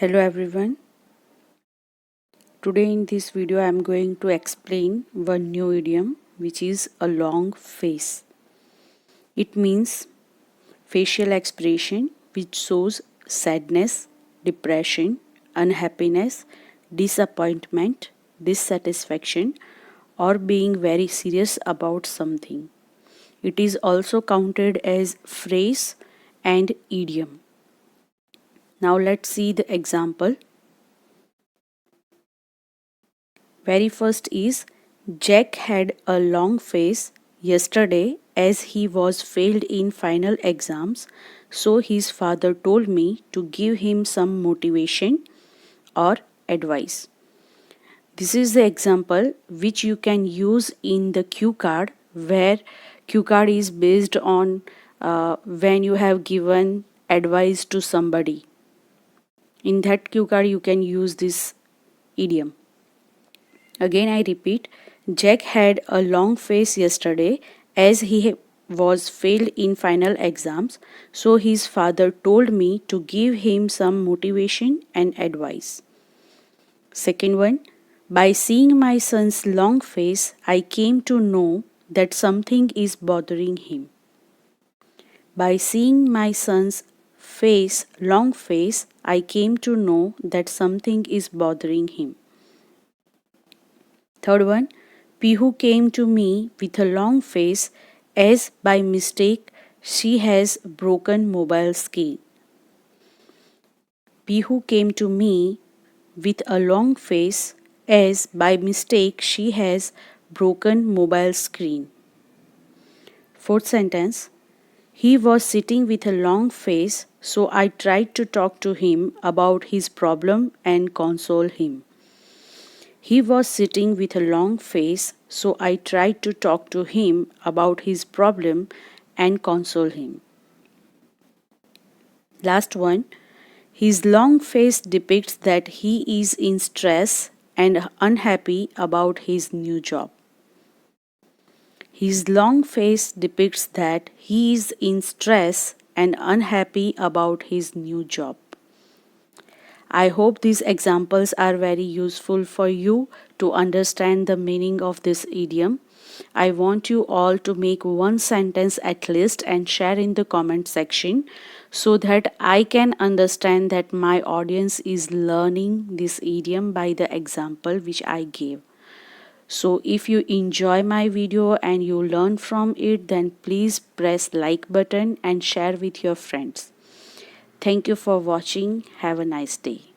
Hello everyone. Today in this video I am going to explain one new idiom which is a long face. It means facial expression which shows sadness, depression, unhappiness, disappointment, dissatisfaction or being very serious about something. It is also counted as phrase and idiom. Now let's see the example. Very first is Jack had a long face yesterday as he was failed in final exams, so his father told me to give him some motivation or advice. This is the example which you can use in the cue card, where cue card is based on when you have given advice to somebody. In that cue card you can use this idiom. Again I repeat, Jack had a long face yesterday as he was failed in final exams, so his father told me to give him some motivation and advice. Second one, by seeing my son's long face, I came to know that something is bothering him. By seeing my son's long face, I came to know that something is bothering him. Third one, Pihu came to me with a long face as by mistake she has broken mobile screen. Pihu came to me with a long face as by mistake she has broken mobile screen. Fourth sentence, he was sitting with a long face, so I tried to talk to him about his problem and console him. He was sitting with a long face, so I tried to talk to him about his problem and console him. Last one, his long face depicts that he is in stress and unhappy about his new job. His long face depicts that he is in stress and unhappy about his new job. I hope these examples are very useful for you to understand the meaning of this idiom. I want you all to make one sentence at least and share in the comment section so that I can understand that my audience is learning this idiom by the example which I gave. So if you enjoy my video and you learn from it, then please press like button and share with your friends. Thank you for watching. Have a nice day.